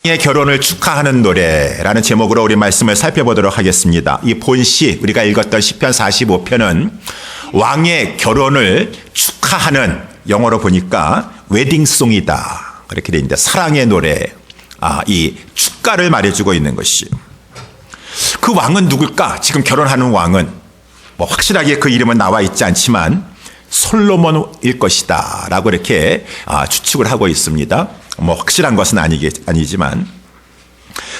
의 결혼을 축하하는 노래라는 제목으로 우리 말씀을 살펴보도록 하겠습니다. 이 본시 우리가 읽었던 시편 45편은 왕의 결혼을 축하하는, 영어로 보니까 웨딩송이다 그렇게 되어 있는데, 사랑의 노래, 이 축가를 말해주고 있는 것이. 그 왕은 누굴까? 지금 결혼하는 왕은 확실하게 그 이름은 나와 있지 않지만 솔로몬일 것이다 라고 이렇게 추측을 하고 있습니다. 확실한 것은 아니지만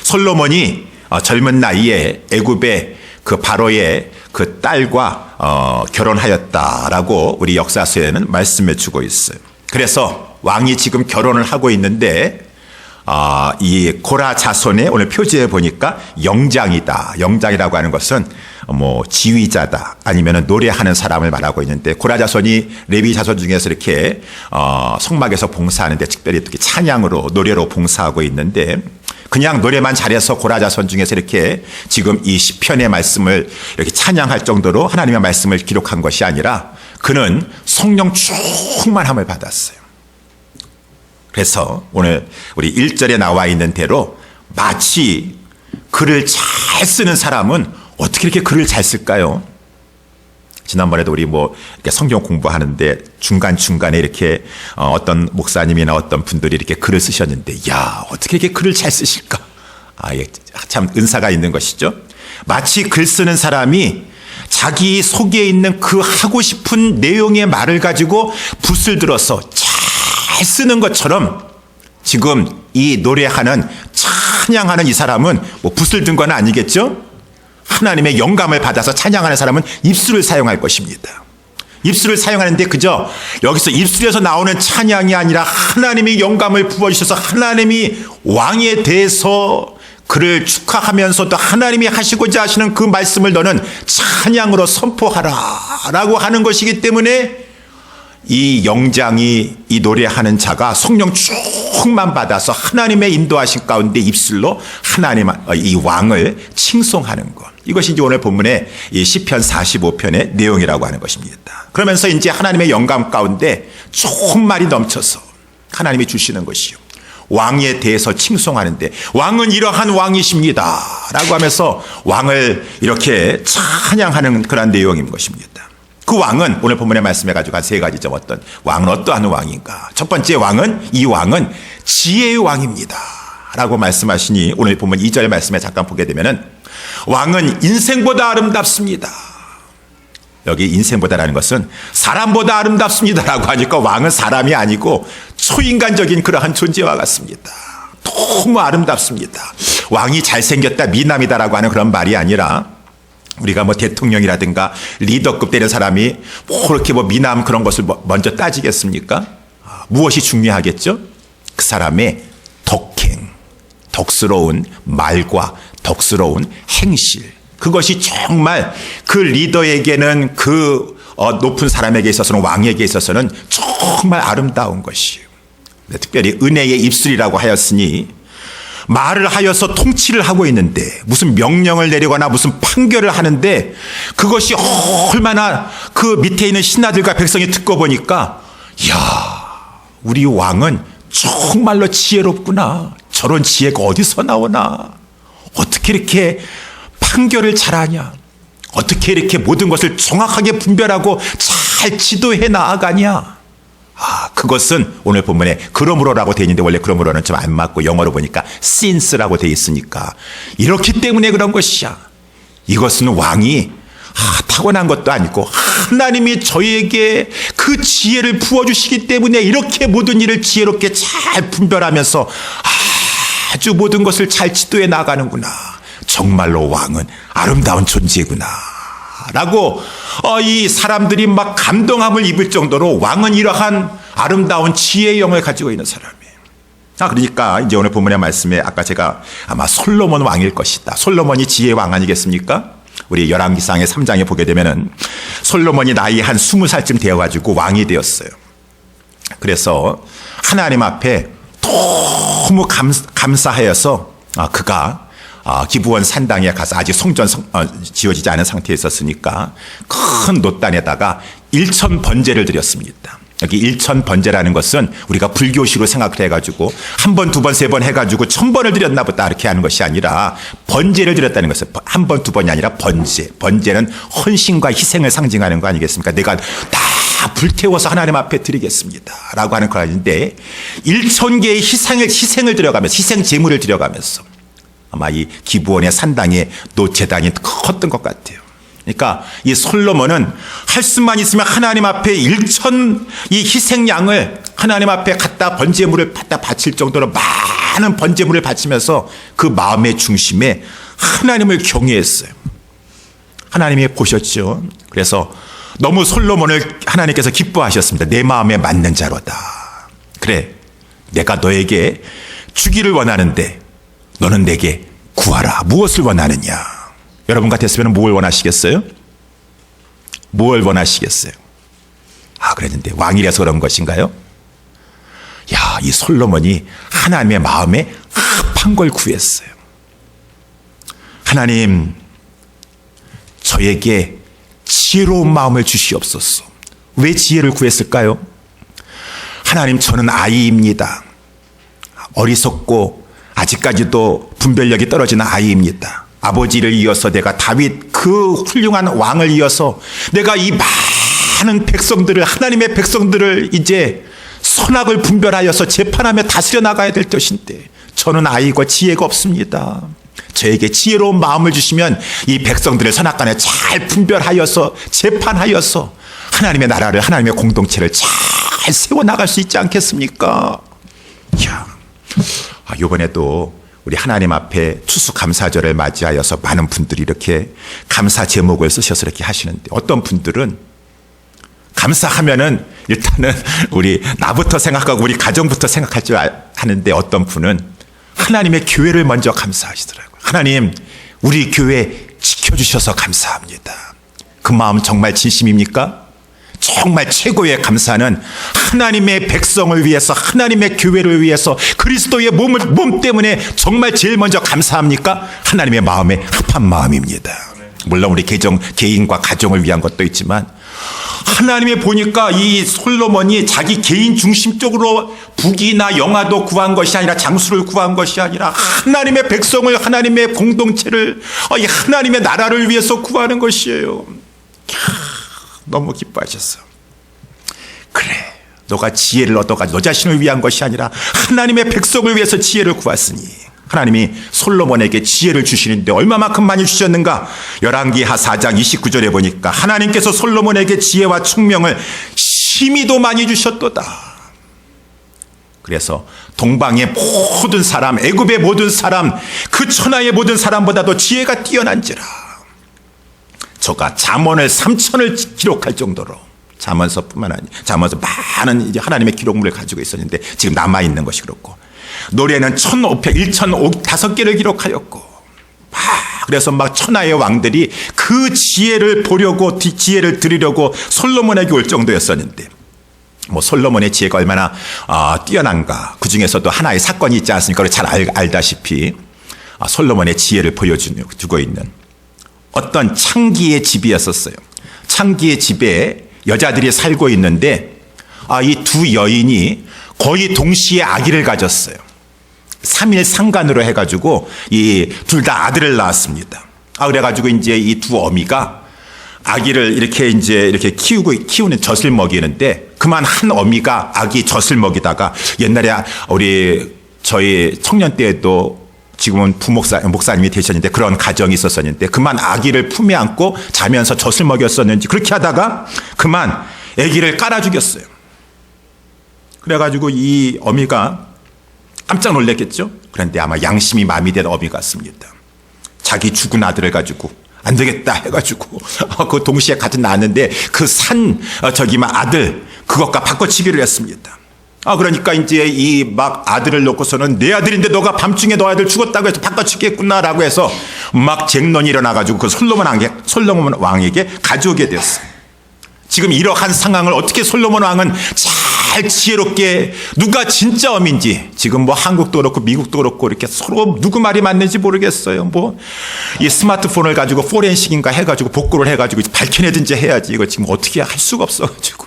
솔로몬이 젊은 나이에 애굽의 그 바로의 그 딸과 결혼하였다라고 우리 역사서에는 말씀해 주고 있어요. 그래서 왕이 지금 결혼을 하고 있는데 이 고라 자손의 오늘 표지에 보니까 영장이다. 영장이라고 하는 것은 지휘자다, 아니면 노래하는 사람을 말하고 있는데, 고라 자손이 레위 자손 중에서 이렇게 성막에서 봉사하는데 특별히 특히 찬양으로, 노래로 봉사하고 있는데, 그냥 노래만 잘해서 고라 자손 중에서 이렇게 지금 이 시편의 말씀을 이렇게 찬양할 정도로 하나님의 말씀을 기록한 것이 아니라 그는 성령 충만함을 받았어요. 그래서 오늘 우리 1절에 나와 있는 대로 마치 글을 잘 쓰는 사람은 어떻게 이렇게 글을 잘 쓸까요? 지난번에도 우리 이렇게 성경 공부하는데 중간중간에 이렇게 어떤 목사님이나 어떤 분들이 이렇게 글을 쓰셨는데, 야, 어떻게 이렇게 글을 잘 쓰실까? 참 은사가 있는 것이죠. 마치 글 쓰는 사람이 자기 속에 있는 그 하고 싶은 내용의 말을 가지고 붓을 들어서 잘 쓰는 것처럼, 지금 이 노래하는, 찬양하는 이 사람은 붓을 든 건 아니겠죠? 하나님의 영감을 받아서 찬양하는 사람은 입술을 사용할 것입니다. 입술을 사용하는데 그저 여기서 입술에서 나오는 찬양이 아니라 하나님의 영감을 부어주셔서 하나님이 왕에 대해서 그를 축하하면서도 하나님이 하시고자 하시는 그 말씀을 너는 찬양으로 선포하라 라고 하는 것이기 때문에, 이 영장이, 이 노래하는 자가 성령 충만 받아서 하나님의 인도하신 가운데 입술로 하나님, 이 왕을 칭송하는 것, 이것이 이제 오늘 본문의 이 시편 45편의 내용이라고 하는 것입니다. 그러면서 이제 하나님의 영감 가운데 좋은 말이 넘쳐서 하나님이 주시는 것이요, 왕에 대해서 칭송하는데, 왕은 이러한 왕이십니다 라고 하면서 왕을 이렇게 찬양하는 그런 내용인 것입니다. 그 왕은 오늘 본문의 말씀해 가지고 한 세 가지죠. 왕은 어떠한 왕인가? 첫 번째 왕은, 이 왕은 지혜의 왕입니다 라고 말씀하시니, 오늘 본문 2절 말씀에 잠깐 보게 되면은 왕은 인생보다 아름답습니다. 여기 인생보다라는 것은 사람보다 아름답습니다 라고 하니까 왕은 사람이 아니고 초인간적인 그러한 존재와 같습니다. 너무 아름답습니다. 왕이 잘생겼다, 미남이다라고 하는 그런 말이 아니라, 우리가 대통령이라든가 리더급 되는 사람이 그렇게 미남 그런 것을 먼저 따지겠습니까? 무엇이 중요하겠죠? 그 사람의 덕행, 덕스러운 말과 덕스러운 행실, 그것이 정말 그 리더에게는, 그 높은 사람에게 있어서는, 왕에게 있어서는 정말 아름다운 것이에요. 특별히 은혜의 입술이라고 하였으니, 말을 하여서 통치를 하고 있는데, 무슨 명령을 내리거나 무슨 판결을 하는데, 그것이 얼마나 그 밑에 있는 신하들과 백성이 듣고 보니까, 이야, 우리 왕은 정말로 지혜롭구나. 저런 지혜가 어디서 나오나. 어떻게 이렇게 판결을 잘하냐. 어떻게 이렇게 모든 것을 정확하게 분별하고 잘 지도해 나아가냐. 그것은 오늘 본문에 그러므로라고 되어 있는데, 원래 그러므로는 좀 안 맞고 영어로 보니까 since라고 되어 있으니까, 이렇기 때문에 그런 것이야. 이것은 왕이 타고난 것도 아니고 하나님이 저에게 그 지혜를 부어주시기 때문에 이렇게 모든 일을 지혜롭게 잘 분별하면서 아주 모든 것을 잘 지도해 나가는구나. 정말로 왕은 아름다운 존재구나 라고 이 사람들이 막 감동함을 입을 정도로 왕은 이러한 아름다운 지혜의 영을 가지고 있는 사람이에요. 그러니까 이제 오늘 본문의 말씀에 아까 제가 아마 솔로몬 왕일 것이다. 솔로몬이 지혜의 왕 아니겠습니까? 우리 열왕기상의 3장에 보게 되면은 솔로몬이 나이 한 20살쯤 되어가지고 왕이 되었어요. 그래서 하나님 앞에 너무 감사하여서 그가 기브온 산당에 가서, 아직 성전 지어지지 않은 상태에 있었으니까 큰 놋단에다가 1,000번제를 드렸습니다. 여기 일천번제라는 것은 우리가 불교식으로 생각을 해가지고 한 번, 두 번, 세 번 해가지고 1000번을 드렸나 보다 이렇게 하는 것이 아니라 번제를 드렸다는 것은 한 번, 두 번이 아니라 번제. 번제는 헌신과 희생을 상징하는 거 아니겠습니까? 내가 다 불태워서 하나님 앞에 드리겠습니다 라고 하는 거 아닌데 1000개의 희생을 들여가면서 희생 제물을 들여가면서 아마 이 기브온의 산당의 노제단이 컸던 것 같아요. 그러니까 이 솔로몬은 할 수만 있으면 하나님 앞에 1000 이 희생양을 하나님 앞에 갖다 번제물을 갖다 바칠 정도로 많은 번제물을 바치면서 그 마음의 중심에 하나님을 경외했어요. 하나님이 보셨죠. 그래서 너무 솔로몬을 하나님께서 기뻐하셨습니다. 내 마음에 맞는 자로다. 그래, 내가 너에게 주기를 원하는데 너는 내게 구하라. 무엇을 원하느냐? 여러분 같았으면 뭘 원하시겠어요? 뭘 원하시겠어요? 그랬는데 왕이라서 그런 것인가요? 야, 이 솔로몬이 하나님의 마음에 합한 걸 구했어요. 하나님, 저에게 지혜로운 마음을 주시옵소서. 왜 지혜를 구했을까요? 하나님, 저는 아이입니다. 어리석고 아직까지도 분별력이 떨어지는 아이입니다. 아버지를 이어서 내가 다윗 그 훌륭한 왕을 이어서 내가 이 많은 백성들을 하나님의 백성들을 이제 선악을 분별하여서 재판하며 다스려 나가야 될 것인데 저는 아이고 지혜가 없습니다. 저에게 지혜로운 마음을 주시면 이 백성들을 선악간에 잘 분별하여서 재판하여서 하나님의 나라를 하나님의 공동체를 잘 세워나갈 수 있지 않겠습니까? 이야, 이번에도 우리 하나님 앞에 추수감사절을 맞이하여서 많은 분들이 이렇게 감사 제목을 쓰셔서 이렇게 하시는데 어떤 분들은 감사하면은 일단은 우리 나부터 생각하고 우리 가정부터 생각할 줄 아는데 어떤 분은 하나님의 교회를 먼저 감사하시더라고요. 하나님, 우리 교회 지켜주셔서 감사합니다. 그 마음 정말 진심입니까? 정말 최고의 감사는 하나님의 백성을 위해서 하나님의 교회를 위해서 그리스도의 몸 때문에 정말 제일 먼저 감사합니까? 하나님의 마음에 합한 마음입니다. 물론 우리 개인과 가정을 위한 것도 있지만 하나님이 보니까 이 솔로몬이 자기 개인 중심적으로 북이나 영화도 구한 것이 아니라 장수를 구한 것이 아니라 하나님의 백성을 하나님의 공동체를 하나님의 나라를 위해서 구하는 것이에요. 너무 기뻐하셨어. 그래, 너가 지혜를 얻어가지고 너 자신을 위한 것이 아니라 하나님의 백성을 위해서 지혜를 구했으니 하나님이 솔로몬에게 지혜를 주시는데 얼마만큼 많이 주셨는가? 열왕기하 4장 29절에 보니까 하나님께서 솔로몬에게 지혜와 총명을 심히도 많이 주셨도다. 그래서 동방의 모든 사람, 애굽의 모든 사람, 그 천하의 모든 사람보다도 지혜가 뛰어난지라. 저가 잠언을 3000을 기록할 정도로 잠언서뿐만 아니라 잠언서 많은 이제 하나님의 기록물을 가지고 있었는데 지금 남아 있는 것이 그렇고 노래는 1505개를 기록하였고 그래서 막 천하의 왕들이 그 지혜를 보려고 지혜를 들으려고 솔로몬에게 올 정도였었는데 뭐 솔로몬의 지혜가 얼마나 뛰어난가. 그 중에서도 하나의 사건이 있지 않습니까? 잘 알다시피 솔로몬의 지혜를 보여주고 있는 어떤 창기의 집이었었어요. 창기의 집에 여자들이 살고 있는데 이 두 여인이 거의 동시에 아기를 가졌어요. 3일 상간으로 해가지고 이 둘 다 아들을 낳았습니다. 그래가지고 이제 이 두 어미가 아기를 이렇게 키우는 젖을 먹이는데 그만 한 어미가 아기 젖을 먹이다가 옛날에 저희 청년 때에도 지금은 목사님이 되셨는데 그런 가정이 있었었는데 그만 아기를 품에 안고 자면서 젖을 먹였었는지 그렇게 하다가 그만 아기를 깔아 죽였어요. 그래가지고 이 어미가 깜짝 놀랐겠죠. 그런데 아마 양심이 마비된 어미 같습니다. 자기 죽은 아들을 가지고 안 되겠다 해가지고 그 동시에 같이 낳았는데 그 아들 그것과 바꿔치기를 했습니다. 그러니까 이제 이 막 아들을 놓고서는 내 아들인데 너가 밤중에 너 아들 죽었다고 해서 바꿔치기했구나라고 해서 막 쟁론이 일어나가지고 그 솔로몬 왕에게 가져오게 되었어요. 지금 이러한 상황을 어떻게 솔로몬 왕은 잘 지혜롭게 누가 진짜 어민지 지금 뭐 한국도 그렇고 미국도 그렇고 이렇게 서로 누구 말이 맞는지 모르겠어요. 뭐 이 스마트폰을 가지고 포렌식인가 해가지고 복구를 해가지고 밝혀내든지 해야지 이거 지금 어떻게 할 수가 없어가지고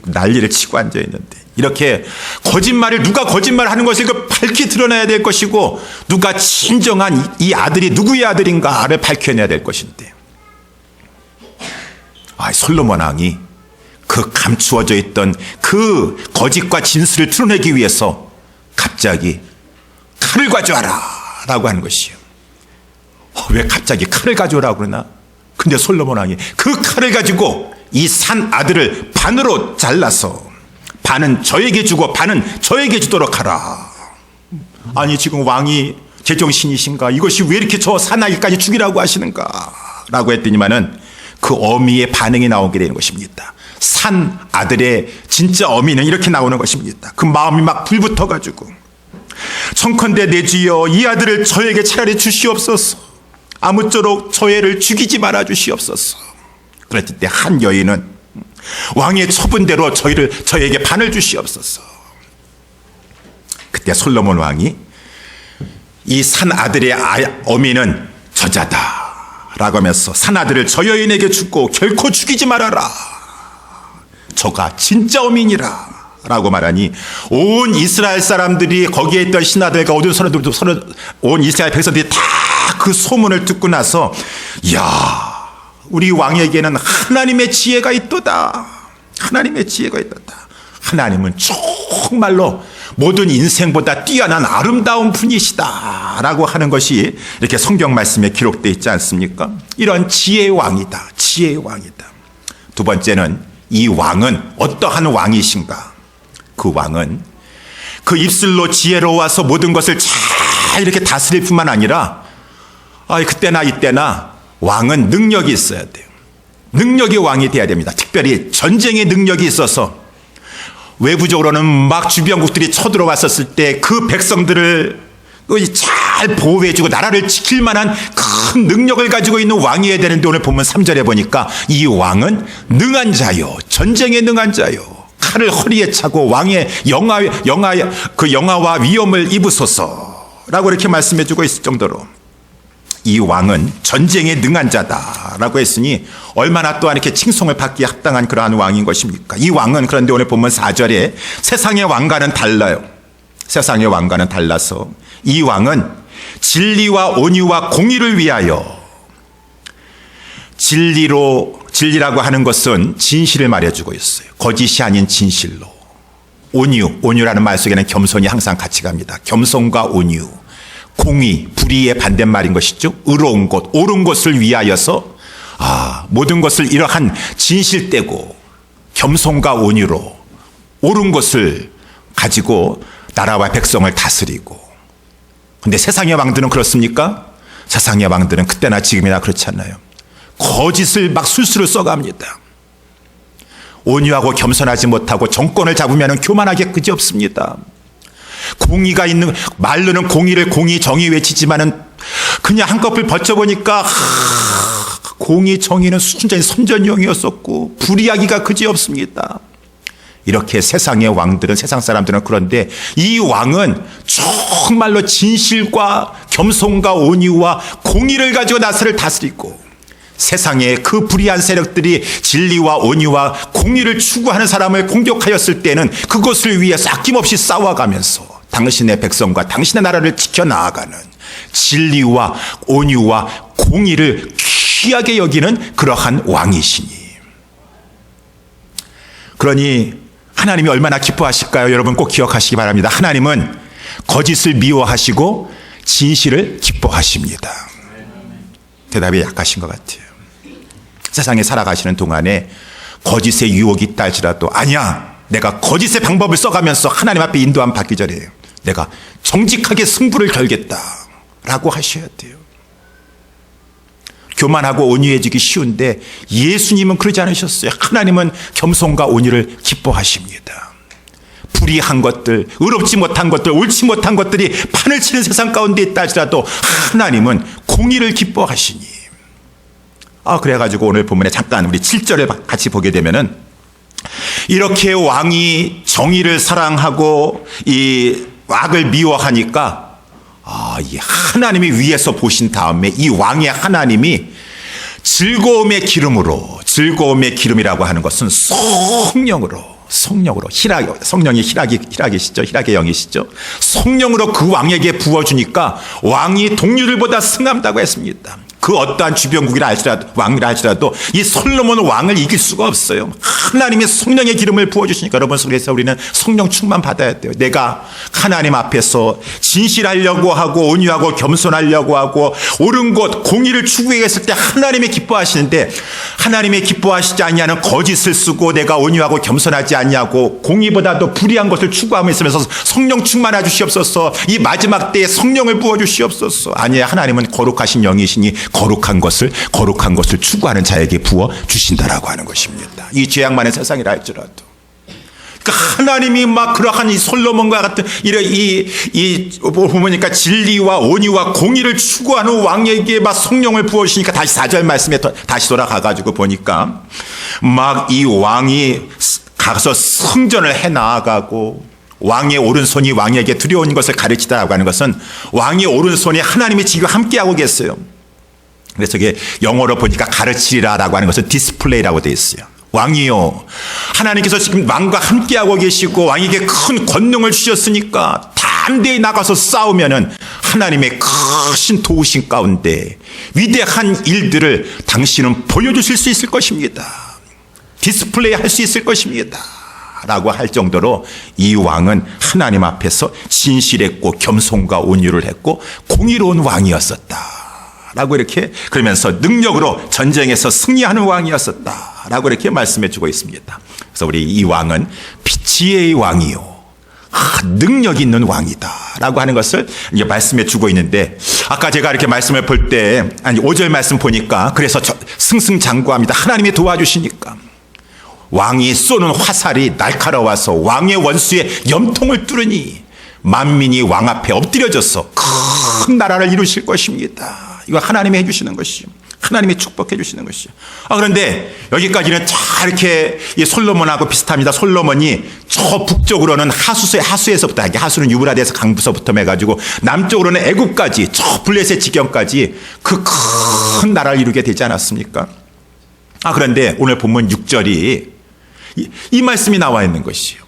난리를 치고 앉아 있는데, 이렇게 거짓말을, 누가 거짓말하는 것을 밝히 드러내야 될 것이고, 누가 진정한 이 아들이 누구의 아들인가를 밝혀내야 될 것인데, 솔로몬 왕이 그 감추어져 있던 그 거짓과 진술을 드러내기 위해서 갑자기 칼을 가져와라 라고 하는 것이에요. 왜 갑자기 칼을 가져오라고 그러나? 근데 솔로몬 왕이 그 칼을 가지고 이 산 아들을 반으로 잘라서 반은 저에게 주고 반은 저에게 주도록 하라. 아니, 지금 왕이 제정신이신가? 이것이 왜 이렇게 저 산 아이까지 죽이라고 하시는가? 라고 했더니만은 그 어미의 반응이 나오게 되는 것입니다. 산 아들의 진짜 어미는 이렇게 나오는 것입니다. 그 마음이 막 불붙어가지고, 청컨대 내 주여, 이 아들을 저에게 차라리 주시옵소서. 아무쪼록 저 애를 죽이지 말아 주시옵소서. 그랬을 때 한 여인은 왕의 처분대로 저에게 반을 주시옵소서. 그때 솔로몬 왕이 이 산 아들의 어미는 저자다 라고 하면서 산 아들을 저 여인에게 주고 결코 죽이지 말아라. 저가 진짜 어미니라 라고 말하니 온 이스라엘 사람들이, 거기에 있던 신하들과 온 이스라엘 백성들이 다 그 소문을 듣고 나서, 야, 우리 왕에게는 하나님의 지혜가 있도다. 하나님의 지혜가 있도다. 하나님은 정말로 모든 인생보다 뛰어난 아름다운 분이시다 라고 하는 것이 이렇게 성경 말씀에 기록되어 있지 않습니까? 이런 지혜의 왕이다. 지혜의 왕이다. 두 번째는 이 왕은 어떠한 왕이신가? 그 왕은 그 입술로 지혜로워서 모든 것을 잘 이렇게 다스릴 뿐만 아니라, 그때나 이때나 왕은 능력이 있어야 돼요. 능력이 왕이 돼야 됩니다. 특별히 전쟁의 능력이 있어서 외부적으로는 막 주변국들이 쳐들어왔었을 때 그 백성들을 잘 보호해주고 나라를 지킬 만한 큰 능력을 가지고 있는 왕이어야 되는데, 오늘 보면 3절에 보니까 이 왕은 능한 자요, 전쟁에 능한 자요, 칼을 허리에 차고 왕의 영화와 위엄을 입으소서라고 이렇게 말씀해주고 있을 정도로 이 왕은 전쟁에 능한 자다라고 했으니 얼마나 또한 이렇게 칭송을 받기에 합당한 그러한 왕인 것입니까? 이 왕은, 그런데 오늘 보면 4절에 세상의 왕과는 달라요. 세상의 왕과는 달라서 이 왕은 진리와 온유와 공의를 위하여, 진리라고 하는 것은 진실을 말해주고 있어요. 거짓이 아닌 진실로. 온유라는 말 속에는 겸손이 항상 같이 갑니다. 겸손과 온유. 공의, 불의의 반대말인 것이죠. 의로운 것, 옳은 것을 위하여서 모든 것을 이러한 진실되고 겸손과 온유로 옳은 것을 가지고 나라와 백성을 다스리고. 근데 세상의 왕들은 그렇습니까? 세상의 왕들은 그때나 지금이나 그렇지 않나요? 거짓을 막 술수를 써갑니다. 온유하고 겸손하지 못하고 정권을 잡으면 교만하게 그지없습니다. 공의가 있는, 말로는 공의 정의 외치지만은 그냥 한꺼풀 버텨보니까 공의 정의는 순전히 선전용이었었고 불이야기가 그지없습니다. 이렇게 세상의 왕들은, 세상 사람들은 그런데 이 왕은 정말로 진실과 겸손과 온유와 공의를 가지고 나라를 다스리고, 세상의 그 불의한 세력들이 진리와 온유와 공의를 추구하는 사람을 공격하였을 때는 그것을 위해서 아낌없이 싸워가면서 당신의 백성과 당신의 나라를 지켜나가는 진리와 온유와 공의를 귀하게 여기는 그러한 왕이시니, 그러니 하나님이 얼마나 기뻐하실까요? 여러분 꼭 기억하시기 바랍니다. 하나님은 거짓을 미워하시고 진실을 기뻐하십니다. 대답이 약하신 것 같아요. 세상에 살아가시는 동안에 거짓의 유혹이 있다 할지라도, 아니야, 내가 거짓의 방법을 써가면서 하나님 앞에 인도함 받기 전에 내가 정직하게 승부를 걸겠다 라고 하셔야 돼요. 교만하고 온유해지기 쉬운데 예수님은 그러지 않으셨어요. 하나님은 겸손과 온유를 기뻐하십니다. 불의한 것들, 의롭지 못한 것들, 옳지 못한 것들이 판을 치는 세상 가운데 있다 할지라도 하나님은 공의를 기뻐하시니. 그래가지고 오늘 본문에 잠깐 우리 7절을 같이 보게 되면은, 이렇게 왕이 정의를 사랑하고 이 악을 미워하니까 이 하나님이 위에서 보신 다음에 이 왕의 하나님이 즐거움의 기름으로, 즐거움의 기름이라고 하는 것은 성령으로, 성령으로 성령이 희락이시죠. 희락의 영이시죠. 성령으로 그 왕에게 부어주니까 왕이 동료들보다 승한다고 했습니다. 그 어떠한 주변국이라 할지라도 왕이라 할지라도 이 솔로몬 왕을 이길 수가 없어요. 하나님의 성령의 기름을 부어주시니까 여러분, 그래서 우리는 성령 충만 받아야 돼요. 내가 하나님 앞에서 진실하려고 하고 온유하고 겸손하려고 하고 옳은 것 공의를 추구했을 때 하나님이 기뻐하시는데, 하나님이 기뻐하시지 아니하는 거짓을 쓰고 내가 온유하고 겸손하지 않냐고 공의보다도 불의한 것을 추구하며 있으면서 성령 충만해 주시옵소서. 이 마지막 때에 성령을 부어 주시옵소서. 아니에요. 하나님은 거룩하신 영이시니 거룩한 것을 추구하는 자에게 부어 주신다라고 하는 것입니다. 이 죄악 많은 세상이라 할지라도. 그러니까 하나님이 막 그러한 이 솔로몬과 같은 보니까 진리와 온유와 공의를 추구하는 왕에게 막 성령을 부어 주시니까 다시 4절 말씀에 다시 돌아가 가지고 보니까 막 이 왕이 가서 성전을 해 나아가고 왕의 오른손이 왕에게 두려운 것을 가르치다라고 하는 것은 왕의 오른손이 하나님이 지금 함께하고 계세요. 그래서 이게 영어로 보니까 가르치리라라고 하는 것은 디스플레이라고 되어 있어요. 왕이요, 하나님께서 지금 왕과 함께하고 계시고 왕에게 큰 권능을 주셨으니까 담대히 나가서 싸우면은 하나님의 크신 도우심 가운데 위대한 일들을 당신은 보여주실 수 있을 것입니다. 디스플레이 할 수 있을 것입니다 라고 할 정도로 이 왕은 하나님 앞에서 진실했고 겸손과 온유를 했고 공의로운 왕이었었다 라고 이렇게, 그러면서 능력으로 전쟁에서 승리하는 왕이었었다 라고 이렇게 말씀해 주고 있습니다. 그래서 우리 이 왕은 지혜의 왕이요, 능력 있는 왕이다 라고 하는 것을 이제 말씀해 주고 있는데, 아까 제가 이렇게 말씀을 볼 때 5절 말씀 보니까 그래서 승승장구합니다. 하나님이 도와주시니까 왕이 쏘는 화살이 날카로워서 왕의 원수의 염통을 뚫으니 만민이 왕 앞에 엎드려져서 큰 나라를 이루실 것입니다. 이거 하나님이 해주시는 것이요, 하나님이 축복해 주시는 것이요. 그런데 여기까지는 잘 이렇게 솔로몬하고 비슷합니다. 솔로몬이 저 북쪽으로는 하수에서부터, 하수는 유브라데스 강부서부터 해가지고 남쪽으로는 애굽까지, 저 블레셋 지경까지 그 큰 나라를 이루게 되지 않았습니까? 그런데 오늘 본문 6절이 이 말씀이 나와 있는 것이요.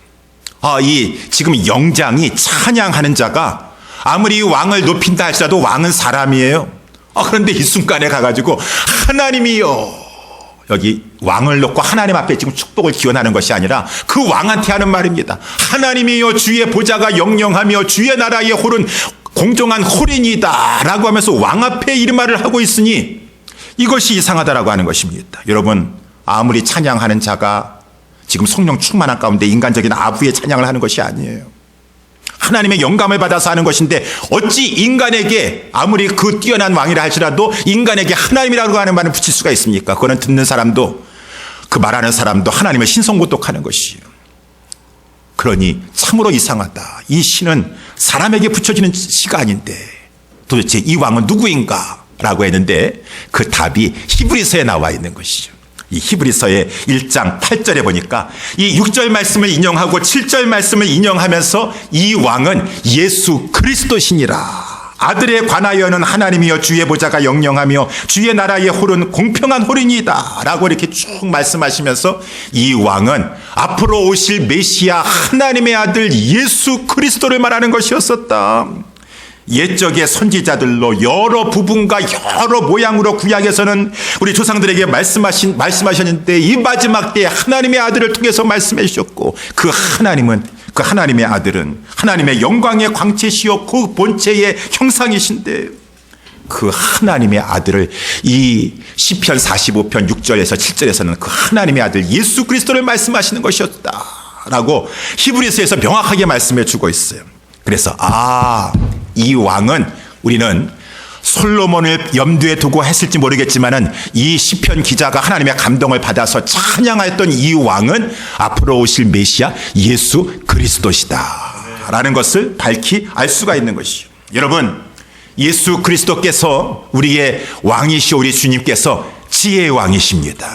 이 지금 영장이 찬양하는 자가 아무리 왕을 높인다 할지라도 왕은 사람이에요. 그런데 이 순간에 가가지고 하나님이요, 여기 왕을 놓고 하나님 앞에 지금 축복을 기원하는 것이 아니라 그 왕한테 하는 말입니다. 하나님이요, 주의 보좌가 영영하며 주의 나라의 홀은 공정한 홀이니이다 라고 하면서 왕 앞에 이 말을 하고 있으니 이것이 이상하다라고 하는 것입니다. 여러분, 아무리 찬양하는 자가 지금 성령 충만한 가운데 인간적인 아부의 찬양을 하는 것이 아니에요. 하나님의 영감을 받아서 하는 것인데, 어찌 인간에게 아무리 그 뛰어난 왕이라 할지라도 인간에게 하나님이라고 하는 말을 붙일 수가 있습니까? 그거는 듣는 사람도, 그 말하는 사람도 하나님을 신성모독하는 것이에요. 그러니 참으로 이상하다. 이 시는 사람에게 붙여지는 시가 아닌데 도대체 이 왕은 누구인가? 라고 했는데 그 답이 히브리서에 나와 있는 것이죠. 이 히브리서의 1장 8절에 보니까 이 6절 말씀을 인용하고 7절 말씀을 인용하면서 이 왕은 예수 그리스도시니라. 아들에 관하여는 하나님이여 주의 보좌가 영영하며 주의 나라의 홀은 공평한 홀이니이다 라고 이렇게 쭉 말씀하시면서 이 왕은 앞으로 오실 메시아 하나님의 아들 예수 그리스도를 말하는 것이었었다. 옛적의 선지자들로 여러 부분과 여러 모양으로 구약에서는 우리 조상들에게 말씀하셨는데 이 마지막 때에 하나님의 아들을 통해서 말씀해 주셨고, 그 하나님의 아들은 하나님의 영광의 광채시요 그 본체의 형상이신데, 그 하나님의 아들을 이 시편 45편 6절에서 7절에서는 그 하나님의 아들 예수 그리스도를 말씀하시는 것이었다라고 히브리서에서 명확하게 말씀해 주고 있어요. 그래서 이 왕은, 우리는 솔로몬을 염두에 두고 했을지 모르겠지만은 이 시편 기자가 하나님의 감동을 받아서 찬양했던 이 왕은 앞으로 오실 메시아 예수 그리스도시다 라는 것을 밝히 알 수가 있는 것이죠. 여러분, 예수 그리스도께서 우리의 왕이시오, 우리 주님께서 지혜의 왕이십니다.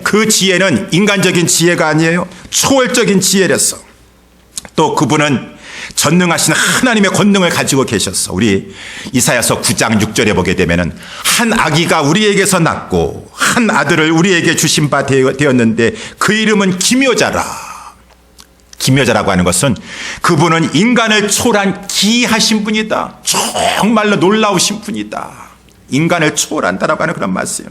그 지혜는 인간적인 지혜가 아니에요. 초월적인 지혜라서, 또 그분은 전능하신 하나님의 권능을 가지고 계셔서 우리 이사야서 9장 6절에 보게 되면은 한 아기가 우리에게서 낳고 한 아들을 우리에게 주신 바 되었는데 그 이름은 기묘자라. 김여자라고 하는 것은 그분은 인간을 초월한 기이하신 분이다. 정말로 놀라우신 분이다. 인간을 초월한다라고 하는 그런 말씀.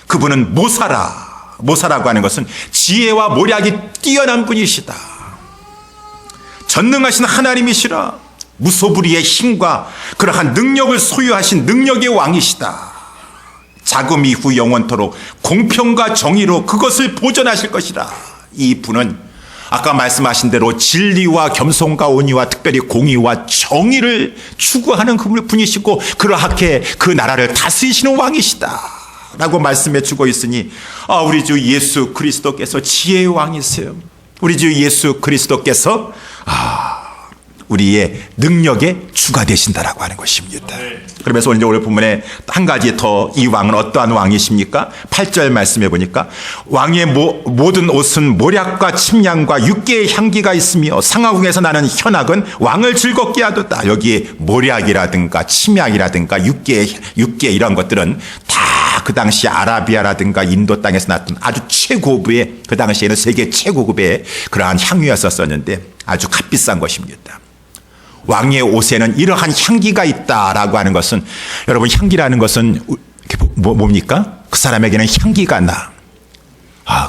그분은 모사라고 하는 것은 지혜와 모략이 뛰어난 분이시다. 전능하신 하나님이시라. 무소불위의 힘과 그러한 능력을 소유하신 능력의 왕이시다. 자금 이후 영원토록 공평과 정의로 그것을 보존하실 것이다. 이 분은 아까 말씀하신 대로 진리와 겸손과 온유와 특별히 공의와 정의를 추구하는 그 분이시고 그러하게 그 나라를 다스리시는 왕이시다 라고 말씀해 주고 있으니 우리 주 예수 그리스도께서 지혜의 왕이세요. 우리 주 예수 그리스도께서 우리의 능력의 주가 되신다라고 하는 것입니다. 그러면서 오늘 본문에 한 가지 더 이 왕은 어떠한 왕이십니까? 8절 말씀해 보니까 왕의 모든 옷은 모략과 침량과 육계의 향기가 있으며 상하궁에서 나는 현악은 왕을 즐겁게 하도다. 여기에 모략이라든가 침향이라든가 육계 이런 것들은 다 그 당시 아라비아라든가 인도 땅에서 났던 아주 최고급의, 그 당시에는 세계 최고급의 그러한 향유였었는데 아주 값비싼 것입니다. 왕의 옷에는 이러한 향기가 있다라고 하는 것은, 여러분, 향기라는 것은 뭡니까? 그 사람에게는 향기가 나.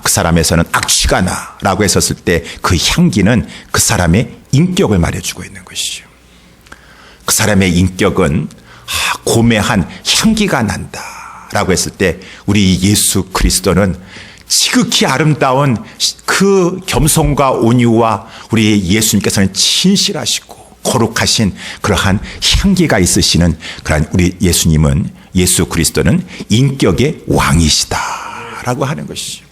그 사람에서는 악취가 나. 라고 했었을 때 그 향기는 그 사람의 인격을 말해주고 있는 것이죠. 그 사람의 인격은 고매한 향기가 난다. 라고 했을 때 우리 예수 그리스도는 지극히 아름다운 그 겸손과 온유와 우리 예수님께서는 진실하시고 거룩하신 그러한 향기가 있으시는 그러한 우리 예수님은, 예수 그리스도는 인격의 왕이시다라고 하는 것이죠.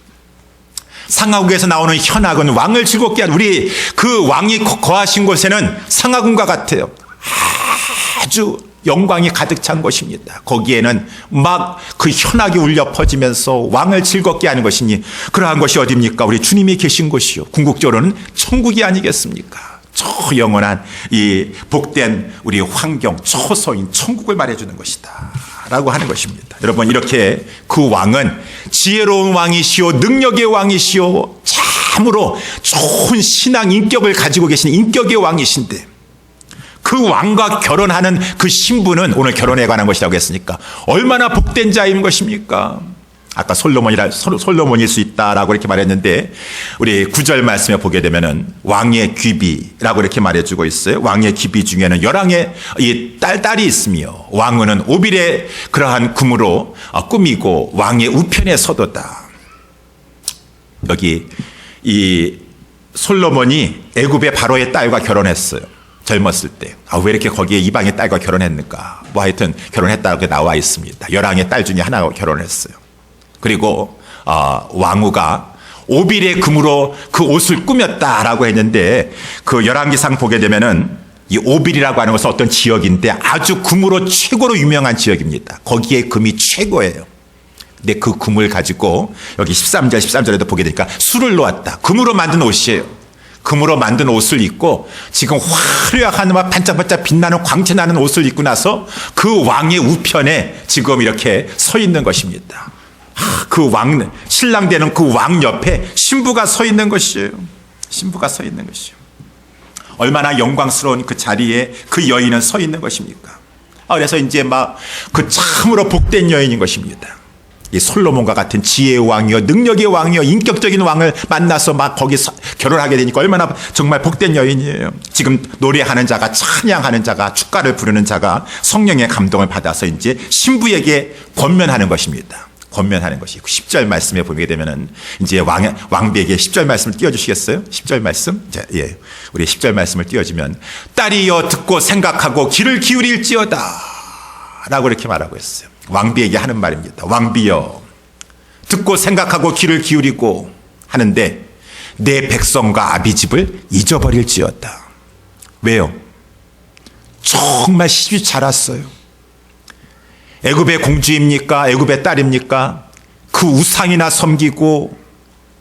상하궁에서 나오는 현악은 왕을 즐겁게 하는, 우리 그 왕이 거하신 곳에는 상하궁과 같아요. 아주 영광이 가득 찬 것입니다. 거기에는 막 그 현악이 울려 퍼지면서 왕을 즐겁게 하는 것이니, 그러한 것이 어디입니까? 우리 주님이 계신 곳이요, 궁극적으로는 천국이 아니겠습니까? 저 영원한 이 복된 우리 환경, 초소인 천국을 말해주는 것이다 라고 하는 것입니다. 여러분, 이렇게 그 왕은 지혜로운 왕이시오, 능력의 왕이시오, 참으로 좋은 신앙 인격을 가지고 계신 인격의 왕이신데, 그 왕과 결혼하는 그 신부는, 오늘 결혼에 관한 것이라고 했으니까 얼마나 복된 자인 것입니까? 아까 솔로몬일 수 있다라고 이렇게 말했는데, 우리 9절 말씀에 보게 되면은 왕의 귀비라고 이렇게 말해주고 있어요. 왕의 귀비 중에는 열왕의 이 딸이 있으며 왕은 오빌의 그러한 금으로 꾸미고 왕의 우편에 서도다. 여기 이 솔로몬이 애굽의 바로의 딸과 결혼했어요. 젊었을 때. 왜 이렇게 거기에 이방의 딸과 결혼했는가? 뭐 하여튼 결혼했다고 나와 있습니다. 열왕의 딸 중에 하나가 결혼했어요. 그리고 왕후가 오빌의 금으로 그 옷을 꾸몄다라고 했는데, 그 열왕기상 보게 되면은 이 오빌이라고 하는 것은 어떤 지역인데 아주 금으로 최고로 유명한 지역입니다. 거기에 금이 최고예요. 근데 그 금을 가지고 여기 13절에도 보게 되니까 술을 놓았다. 금으로 만든 옷이에요. 금으로 만든 옷을 입고 지금 화려한 막 반짝반짝 빛나는 광채나는 옷을 입고 나서 그 왕의 우편에 지금 이렇게 서 있는 것입니다. 그 왕, 신랑 되는 그 왕 옆에 신부가 서 있는 것이에요. 신부가 서 있는 것이에요. 얼마나 영광스러운 그 자리에 그 여인은 서 있는 것입니까? 그래서 이제 막 그 참으로 복된 여인인 것입니다. 이 솔로몬과 같은 지혜의 왕이요, 능력의 왕이요, 인격적인 왕을 만나서 막 거기서 결혼하게 되니까 얼마나 정말 복된 여인이에요. 지금 노래하는 자가, 찬양하는 자가, 축가를 부르는 자가 성령의 감동을 받아서 이제 신부에게 권면하는 것입니다. 권면하는 것이 10절 말씀에 보게 되면은 이제 왕비에게 10절 말씀을 띄워주시겠어요? 10절 말씀? 자, 예. 우리 10절 말씀을 띄워주면, 딸이여 듣고 생각하고 귀를 기울일지어다 라고 이렇게 말하고 있어요. 왕비에게 하는 말입니다. 왕비여, 듣고 생각하고 귀를 기울이고 하는데 내 백성과 아비집을 잊어버릴지어다. 왜요? 정말 시집이 잘 왔어요. 애굽의 공주입니까? 애굽의 딸입니까? 그 우상이나 섬기고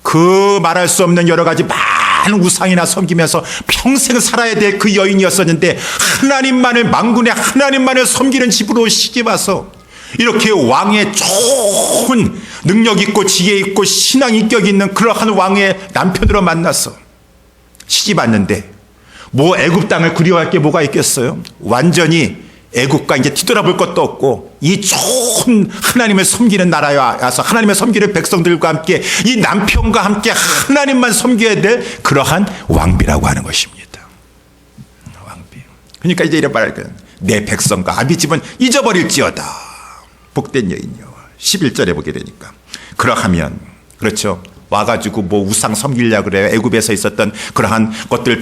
그 말할 수 없는 여러 가지 많은 우상이나 섬기면서 평생 살아야 될 그 여인이었었는데, 하나님만을, 만군의 하나님만을 섬기는 집으로 시집와서 이렇게 왕의 좋은 능력 있고 지혜 있고 신앙 인격 있는 그러한 왕의 남편으로 만나서 시집 왔는데 뭐 애굽 땅을 그리워할 게 뭐가 있겠어요? 완전히 애국과 이제 뒤돌아볼 것도 없고 이 좋은 하나님을 섬기는 나라에 와서 하나님을 섬기는 백성들과 함께 이 남편과 함께 하나님만 섬겨야 될 그러한 왕비라고 하는 것입니다. 왕비. 그러니까 이제 이런 말을 내 백성과 아비 집은 잊어버릴지어다. 복된 여인이여. 11절에 보게 되니까 그러하면 그렇죠. 와가지고 뭐 우상 섬기려고 그래요. 애굽에서 있었던 그러한 것들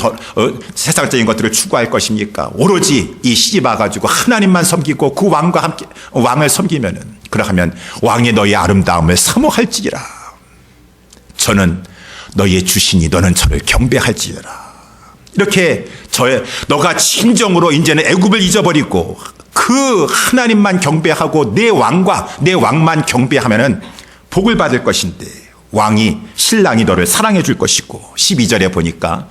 세상적인 것들을 추구할 것입니까? 오로지 이 시집 와가지고 하나님만 섬기고 그 왕과 함께 왕을 섬기면은 그러하면 왕이 너의 아름다움을 사모할지니라. 저는 너의 주시니 너는 저를 경배할지니라. 이렇게 너가 진정으로 이제는 애굽을 잊어버리고 그 하나님만 경배하고 내 왕만 경배하면은 복을 받을 것인데 신랑이 너를 사랑해 줄 것이고 12절에 보니까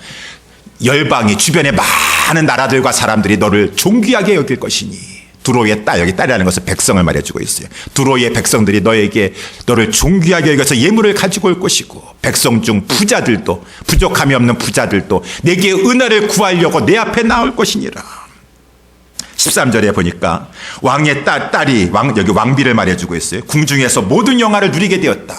열방이 주변의 많은 나라들과 사람들이 너를 존귀하게 여길 것이니 두로의 딸, 여기 딸이라는 것은 백성을 말해주고 있어요. 두로의 백성들이 너를 존귀하게 여겨서 예물을 가지고 올 것이고 백성 중 부자들도 부족함이 없는 부자들도 내게 은혜를 구하려고 내 앞에 나올 것이니라. 13절에 보니까 왕의 딸이 여기 왕비를 말해주고 있어요. 궁중에서 모든 영화를 누리게 되었다.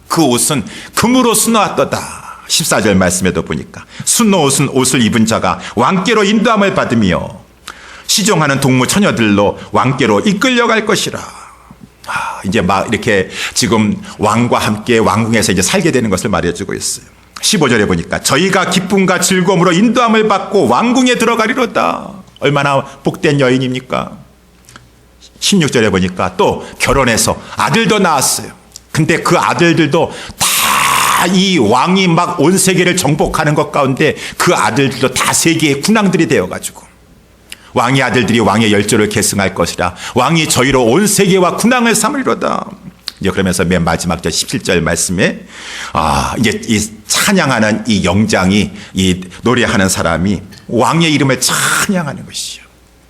그 옷은 금으로 수놓았도다. 14절 말씀에도 보니까 수놓은 옷을 입은 자가 왕께로 인도함을 받으며 시종하는 동무 처녀들로 왕께로 이끌려갈 것이라. 이제 막 이렇게 지금 왕과 함께 왕궁에서 이제 살게 되는 것을 말해주고 있어요. 15절에 보니까 저희가 기쁨과 즐거움으로 인도함을 받고 왕궁에 들어가리로다. 얼마나 복된 여인입니까? 16절에 보니까 또 결혼해서 아들도 낳았어요. 근데 그 아들들도 다 이 왕이 막 온 세계를 정복하는 것 가운데 그 아들들도 다 세계의 군왕들이 되어가지고 왕의 아들들이 왕의 열조를 계승할 것이라. 왕이 저희로 온 세계와 군왕을 삼으리로다. 이제 그러면서 맨 마지막 절 17절 말씀에 이제 이 찬양하는 이 영장이 이 노래하는 사람이 왕의 이름을 찬양하는 것이죠.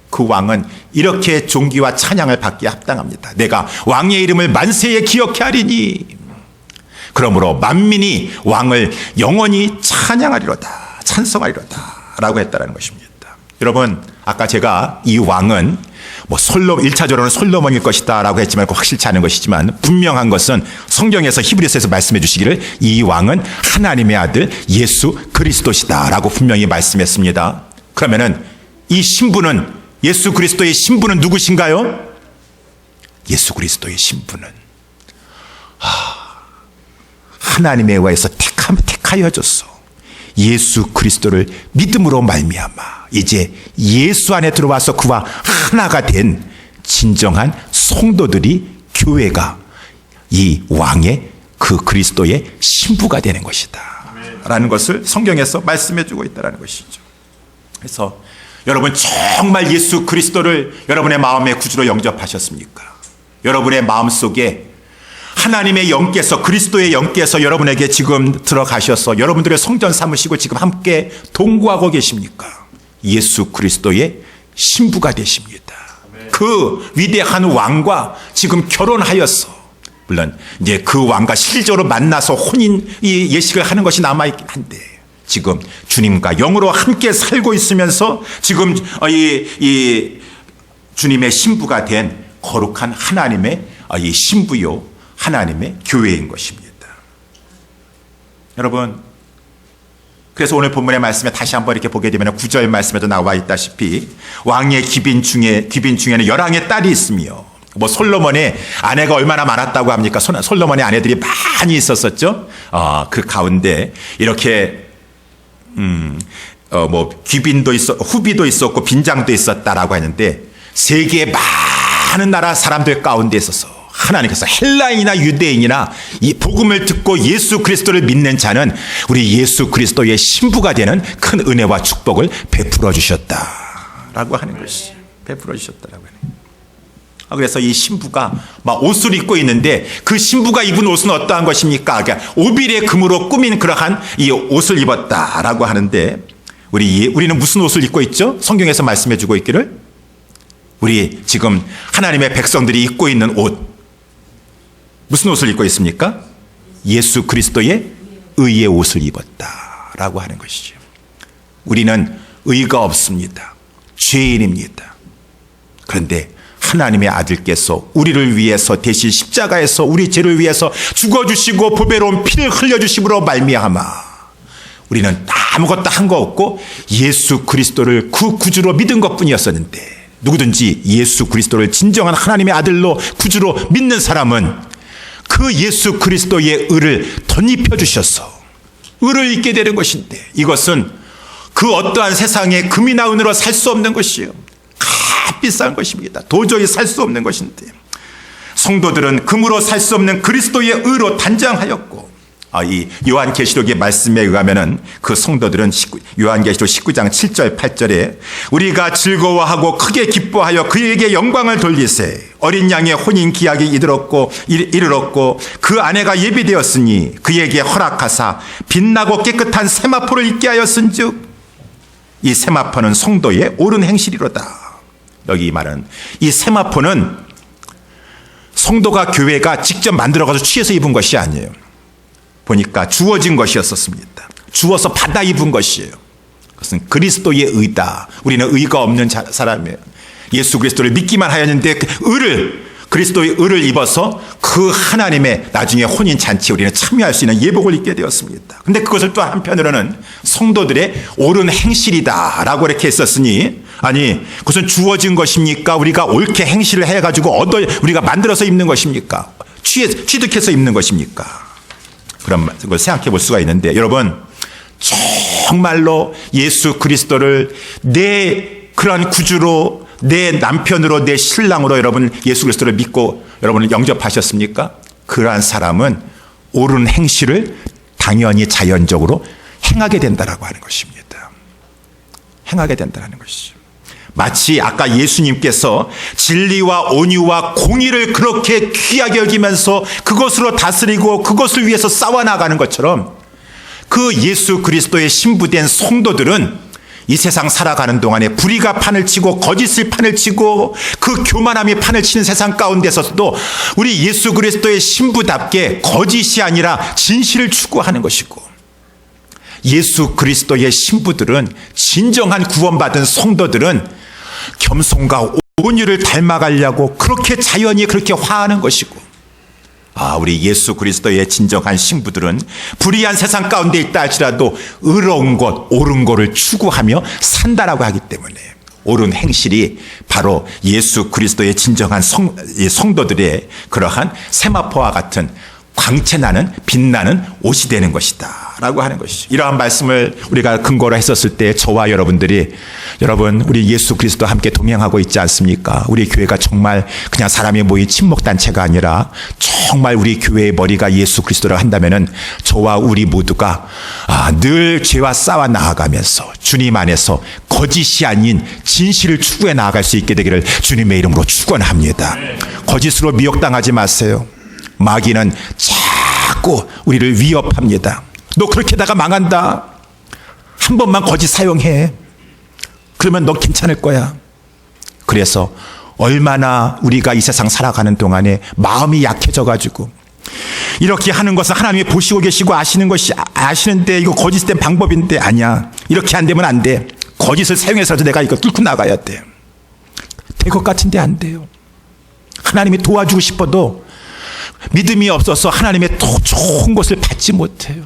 그 왕은 이렇게 존귀와 찬양을 받기에 합당합니다. 내가 왕의 이름을 만세에 기억해 하리니 그러므로 만민이 왕을 영원히 찬양하리로다. 찬송하리로다 라고 했다라는 것입니다. 여러분 아까 제가 이 왕은 뭐 1차적으로는 솔로몬일 것이다 라고 했지만 확실치 않은 것이지만 분명한 것은 성경에서 히브리서에서 말씀해 주시기를 이 왕은 하나님의 아들 예수 그리스도시다 라고 분명히 말씀했습니다. 그러면은 이 신부는 예수 그리스도의 신부는 누구신가요? 예수 그리스도의 신부는 하나님에 의해서 택하여졌어. 예수 그리스도를 믿음으로 말미암아 이제 예수 안에 들어와서 그와 하나가 된 진정한 성도들이 교회가 이 왕의 그 그리스도의 신부가 되는 것이다 라는 것을 성경에서 말씀해 주고 있다는 것이죠. 그래서 여러분 정말 예수 그리스도를 여러분의 마음의 구주로 영접하셨습니까? 여러분의 마음속에 하나님의 영께서 그리스도의 영께서 여러분에게 지금 들어가셔서 여러분들의 성전 삼으시고 지금 함께 동거하고 계십니까? 예수 그리스도의 신부가 되십니다. 그 위대한 왕과 지금 결혼하였어. 물론 이제 그 왕과 실제로 만나서 혼인 예식을 하는 것이 남아있긴 한데 지금 주님과 영으로 함께 살고 있으면서 지금 이 주님의 신부가 된 거룩한 하나님의 이 신부요 하나님의 교회인 것입니다. 여러분 그래서 오늘 본문의 말씀에 다시 한번 이렇게 보게 되면 9절 말씀에도 나와 있다시피 왕의 귀빈 중에는 열왕의 딸이 있으며 뭐 솔로몬의 아내가 얼마나 많았다고 합니까? 솔로몬의 아내들이 많이 있었었죠. 그 가운데 이렇게 뭐 귀빈도 후비도 있었고 빈장도 있었다라고 하는데 세계의 많은 나라 사람들 가운데 있어서 하나님께서 헬라인이나 유대인이나 이 복음을 듣고 예수 그리스도를 믿는 자는 우리 예수 그리스도의 신부가 되는 큰 은혜와 축복을 베풀어 주셨다라고 하는 것이 베풀어 주셨다라고 하는. 그래서 이 신부가 막 옷을 입고 있는데 그 신부가 입은 옷은 어떠한 것입니까? 그러니까 오빌의 금으로 꾸민 그러한 이 옷을 입었다라고 하는데 우리는 무슨 옷을 입고 있죠? 성경에서 말씀해 주고 있기를 우리 지금 하나님의 백성들이 입고 있는 옷 무슨 옷을 입고 있습니까? 예수 그리스도의 의의 옷을 입었다라고 하는 것이죠. 우리는 의가 없습니다. 죄인입니다. 그런데 하나님의 아들께서 우리를 위해서 대신 십자가에서 우리 죄를 위해서 죽어주시고 보배로운 피를 흘려주심으로 말미암아 우리는 아무것도 한 거 없고 예수 그리스도를 그 구주로 믿은 것뿐이었었는데, 누구든지 예수 그리스도를 진정한 하나님의 아들로 구주로 믿는 사람은 그 예수 그리스도의 의를 덧입혀 주셔서 의를 잊게 되는 것인데, 이것은 그 어떠한 세상에 금이나 은으로 살 수 없는 것이에요. 값비싼 것입니다. 도저히 살 수 없는 것인데, 성도들은 금으로 살 수 없는 그리스도의 의로 단장하였고, 이 요한계시록의 말씀에 의하면은 그 성도들은 요한계시록 19장 7절 8절에 우리가 즐거워하고 크게 기뻐하여 그에게 영광을 돌리세. 어린 양의 혼인 기약이 이르렀고 그 아내가 예비되었으니 그에게 허락하사 빛나고 깨끗한 세마포를 입게 하였은즉 이 세마포는 성도의 옳은 행실이로다. 여기 말은 이 세마포는 성도가 교회가 직접 만들어가서 취해서 입은 것이 아니에요. 보니까 주어진 것이었었습니다. 주어서 받아 입은 것이에요. 그것은 그리스도의 의다. 우리는 의가 없는 사람이에요. 예수 그리스도를 믿기만 하였는데 그리스도의 의를 입어서 그 하나님의 나중에 혼인 잔치에 우리는 참여할 수 있는 예복을 입게 되었습니다. 그런데 그것을 또 한편으로는 성도들의 옳은 행실이다라고 이렇게 했었으니, 아니 그것은 주어진 것입니까? 우리가 옳게 행실을 해가지고 우리가 만들어서 입는 것입니까? 취득해서 입는 것입니까? 그런 걸 생각해 볼 수가 있는데, 여러분 정말로 예수 그리스도를 내 그런 구주로, 내 남편으로, 내 신랑으로 여러분 예수 그리스도를 믿고 여러분을 영접하셨습니까? 그러한 사람은 옳은 행실을 당연히 자연적으로 행하게 된다라고 하는 것입니다. 행하게 된다는 것이죠. 마치 아까 예수님께서 진리와 온유와 공의를 그렇게 귀하게 여기면서 그것으로 다스리고 그것을 위해서 싸워나가는 것처럼, 그 예수 그리스도의 신부된 성도들은 이 세상 살아가는 동안에 불의가 판을 치고 거짓을 판을 치고 그 교만함이 판을 치는 세상 가운데서도 우리 예수 그리스도의 신부답게 거짓이 아니라 진실을 추구하는 것이고, 예수 그리스도의 신부들은, 진정한 구원받은 성도들은 겸손과 온유를 닮아가려고 그렇게 자연히 그렇게 화하는 것이고, 우리 예수 그리스도의 진정한 신부들은 불의한 세상 가운데 있다 할지라도 의로운 것, 옳은 것을 추구하며 산다라고 하기 때문에 옳은 행실이 바로 예수 그리스도의 진정한 성도들의 그러한 세마포와 같은 광채나는 빛나는 옷이 되는 것이다 라고 하는 것이죠. 이러한 말씀을 우리가 근거로 했었을 때 저와 여러분들이, 여러분 우리 예수 그리스도와 함께 동행하고 있지 않습니까? 우리 교회가 정말 그냥 사람이 모인 친목단체가 아니라 정말 우리 교회의 머리가 예수 그리스도를 한다면은 저와 우리 모두가 늘 죄와 싸워 나아가면서 주님 안에서 거짓이 아닌 진실을 추구해 나아갈 수 있게 되기를 주님의 이름으로 축원합니다. 거짓으로 미혹당하지 마세요. 마귀는 자꾸 우리를 위협합니다. 너 그렇게다가 망한다. 한 번만 거짓 사용해. 그러면 너 괜찮을 거야. 그래서 얼마나 우리가 이 세상 살아가는 동안에 마음이 약해져가지고 이렇게 하는 것은 하나님이 보시고 계시고 아시는데 이거 거짓된 방법인데, 아니야. 이렇게 안 되면 안 돼. 거짓을 사용해서도 내가 이거 뚫고 나가야 돼. 될 것 같은데 안 돼요. 하나님이 도와주고 싶어도 믿음이 없어서 하나님의 더 좋은 것을 받지 못해요.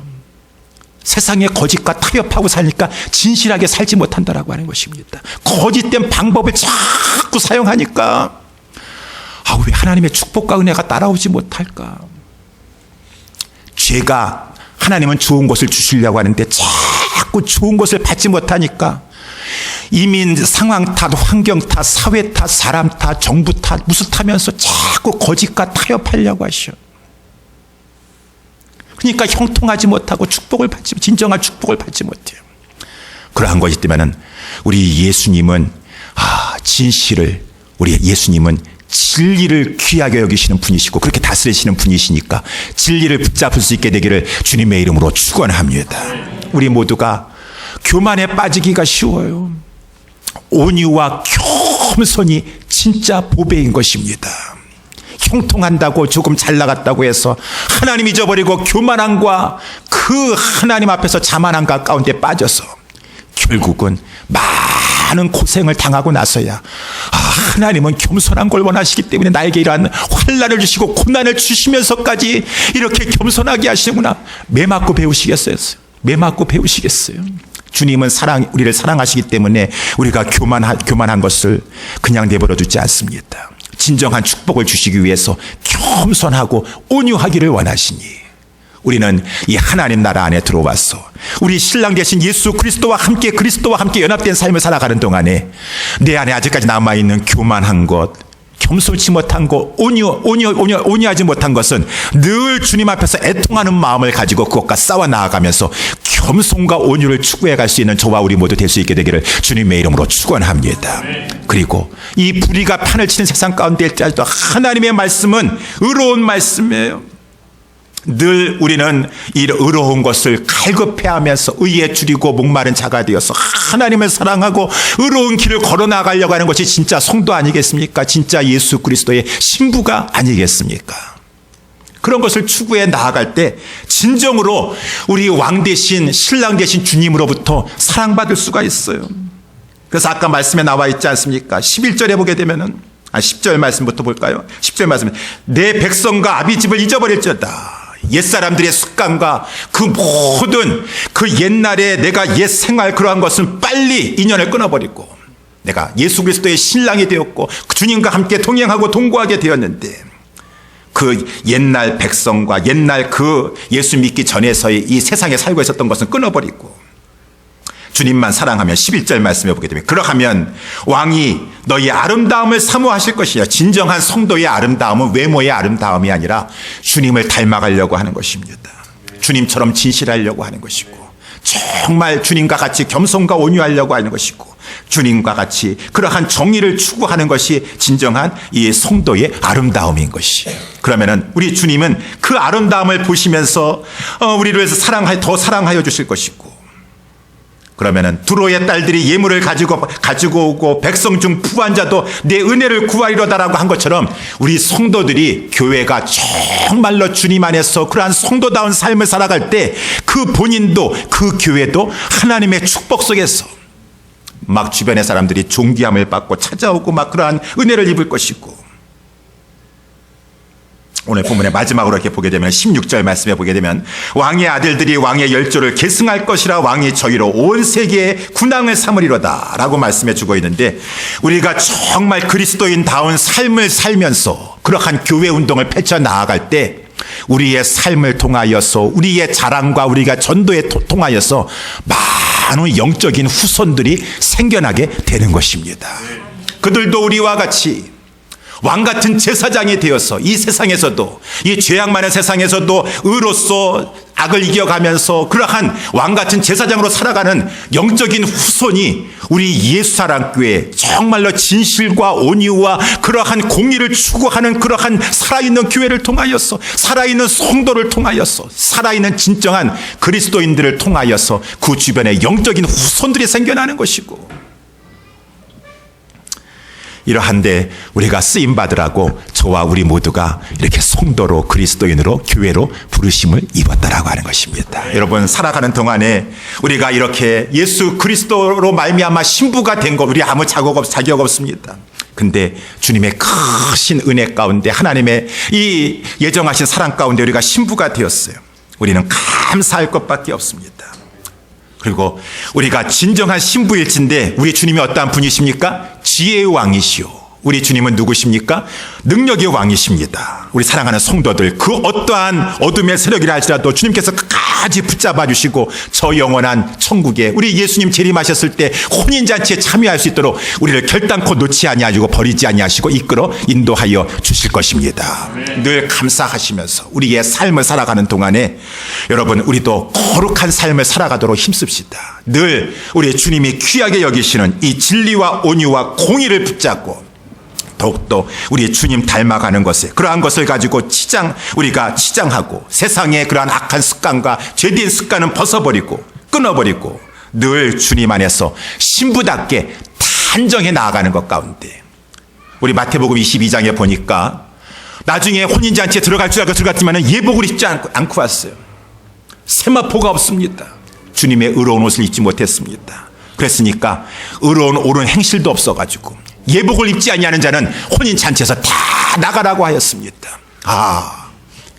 세상의 거짓과 타협하고 사니까 진실하게 살지 못한다라고 하는 것입니다. 거짓된 방법을 자꾸 사용하니까 왜 하나님의 축복과 은혜가 따라오지 못할까? 죄가, 하나님은 좋은 것을 주시려고 하는데 자꾸 좋은 것을 받지 못하니까 이민 상황 탓, 환경 탓, 사회 탓, 사람 탓, 정부 탓, 무슨 탓하면서 자꾸 거짓과 타협하려고 하셔. 그러니까 형통하지 못하고 진정한 축복을 받지 못해요. 그러한 것이 때문에 우리 예수님은 우리 예수님은 진리를 귀하게 여기시는 분이시고 그렇게 다스리시는 분이시니까 진리를 붙잡을 수 있게 되기를 주님의 이름으로 축원합니다. 우리 모두가 교만에 빠지기가 쉬워요. 온유와 겸손이 진짜 보배인 것입니다. 형통한다고 조금 잘 나갔다고 해서 하나님 잊어버리고 교만함과 그 하나님 앞에서 자만함 가운데 빠져서 결국은 많은 고생을 당하고 나서야 하나님은 겸손한 걸 원하시기 때문에 나에게 이러한 환난을 주시고 고난을 주시면서까지 이렇게 겸손하게 하시는구나. 매 맞고 배우시겠어요? 매 맞고 배우시겠어요? 주님은 우리를 사랑하시기 때문에 우리가 교만한 것을 그냥 내버려 두지 않습니다. 진정한 축복을 주시기 위해서 겸손하고 온유하기를 원하시니 우리는 이 하나님 나라 안에 들어와서 우리 신랑 되신 예수 그리스도와 함께 연합된 삶을 살아가는 동안에 내 안에 아직까지 남아있는 교만한 것, 겸손치 못한 것, 온유하지 못한 것은 늘 주님 앞에서 애통하는 마음을 가지고 그것과 싸워 나아가면서 겸손과 온유를 추구해 갈 수 있는 저와 우리 모두 될 수 있게 되기를 주님의 이름으로 축원합니다. 그리고 이 불의가 판을 치는 세상 가운데 일지라도 하나님의 말씀은 의로운 말씀이에요. 늘 우리는 이 의로운 것을 갈급해하면서 의에 줄이고 목마른 자가 되어서 하나님을 사랑하고 의로운 길을 걸어 나가려고 하는 것이 진짜 성도 아니겠습니까? 진짜 예수 그리스도의 신부가 아니겠습니까? 그런 것을 추구해 나아갈 때 진정으로 우리 왕 대신 신랑 대신 주님으로부터 사랑받을 수가 있어요. 그래서 아까 말씀에 나와 있지 않습니까? 11절에 보게 되면은 10절 말씀부터 볼까요? 10절 말씀. 내 백성과 아비집을 잊어버릴지어다. 옛사람들의 습관과 그 모든 그 옛날에 내가 옛 생활 그러한 것은 빨리 인연을 끊어버리고 내가 예수 그리스도의 신랑이 되었고 주님과 함께 동행하고 동거하게 되었는데 그 옛날 백성과 옛날 그 예수 믿기 전에서의 이 세상에 살고 있었던 것은 끊어버리고 주님만 사랑하면 11절 말씀해 보게 되면 그러하면 왕이 너희 아름다움을 사모하실 것이야. 진정한 성도의 아름다움은 외모의 아름다움이 아니라 주님을 닮아가려고 하는 것입니다. 주님처럼 진실하려고 하는 것이고 정말 주님과 같이 겸손과 온유하려고 하는 것이고 주님과 같이 그러한 정의를 추구하는 것이 진정한 이 성도의 아름다움인 것이에요. 그러면은 우리 주님은 그 아름다움을 보시면서 우리를 위해서 더 사랑하여 주실 것이고 그러면은 두로의 딸들이 예물을 가지고 오고 백성 중 부한 자도 내 은혜를 구하리로다라고 한 것처럼 우리 성도들이 교회가 정말로 주님 안에서 그러한 성도다운 삶을 살아갈 때 그 본인도 그 교회도 하나님의 축복 속에서 막 주변의 사람들이 존귀함을 받고 찾아오고 막 그러한 은혜를 입을 것이고 오늘 본문의 마지막으로 이렇게 보게 되면 16절 말씀에 보게 되면 왕의 아들들이 왕의 열조를 계승할 것이라 왕이 저희로 온 세계에 군왕을 삼으리로다 라고 말씀해 주고 있는데 우리가 정말 그리스도인다운 삶을 살면서 그러한 교회 운동을 펼쳐 나아갈 때 우리의 삶을 통하여서 우리의 자랑과 우리가 전도에 통하여서 많은 영적인 후손들이 생겨나게 되는 것입니다. 그들도 우리와 같이 왕같은 제사장이 되어서 이 세상에서도 이 죄악 많은 세상에서도 의로서 악을 이겨가면서 그러한 왕같은 제사장으로 살아가는 영적인 후손이 우리 예수사랑교회 정말로 진실과 온유와 그러한 공의를 추구하는 그러한 살아있는 교회를 통하여서 살아있는 성도를 통하여서 살아있는 진정한 그리스도인들을 통하여서 그 주변에 영적인 후손들이 생겨나는 것이고 이러한데 우리가 쓰임받으라고 저와 우리 모두가 이렇게 성도로 그리스도인으로 교회로 부르심을 입었다라고 하는 것입니다. 여러분 살아가는 동안에 우리가 이렇게 예수 그리스도로 말미암아 신부가 된 것 우리 아무 자격 없습니다. 근데 주님의 크신 은혜 가운데 하나님의 이 예정하신 사랑 가운데 우리가 신부가 되었어요. 우리는 감사할 것밖에 없습니다. 그리고 우리가 진정한 신부일진데 우리 주님이 어떠한 분이십니까? 지혜의 왕이시오. 우리 주님은 누구십니까? 능력의 왕이십니다. 우리 사랑하는 성도들 그 어떠한 어둠의 세력이라 할지라도 주님께서 끝까지 붙잡아 주시고 저 영원한 천국에 우리 예수님 재림하셨을 때 혼인잔치에 참여할 수 있도록 우리를 결단코 놓지 아니하시고 버리지 아니하시고 이끌어 인도하여 주실 것입니다. 늘 감사하시면서 우리의 삶을 살아가는 동안에 여러분 우리도 거룩한 삶을 살아가도록 힘씁시다. 늘 우리 주님이 귀하게 여기시는 이 진리와 온유와 공의를 붙잡고 더욱더 우리 주님 닮아가는 것에 그러한 것을 가지고 우리가 치장하고 세상의 그러한 악한 습관과 죄된 습관은 벗어버리고 끊어버리고 늘 주님 안에서 신부답게 단정해 나아가는 것 가운데 우리 마태복음 22장에 보니까 나중에 혼인잔치에 들어갈 줄 알고 들어갔지만 예복을 입지 않고 왔어요. 세마포가 없습니다. 주님의 의로운 옷을 입지 못했습니다. 그랬으니까 의로운 옳은 행실도 없어가지고 예복을 입지 아니하는 자는 혼인잔치에서 다 나가라고 하였습니다.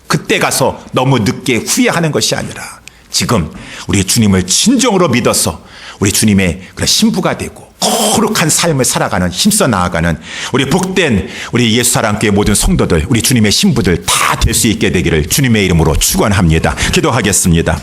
그때 가서 너무 늦게 후회하는 것이 아니라 지금 우리 주님을 진정으로 믿어서 우리 주님의 그런 신부가 되고 거룩한 삶을 살아가는, 힘써 나아가는 우리 복된 우리 예수사랑교회 모든 성도들, 우리 주님의 신부들 다 될 수 있게 되기를 주님의 이름으로 축원합니다. 기도하겠습니다.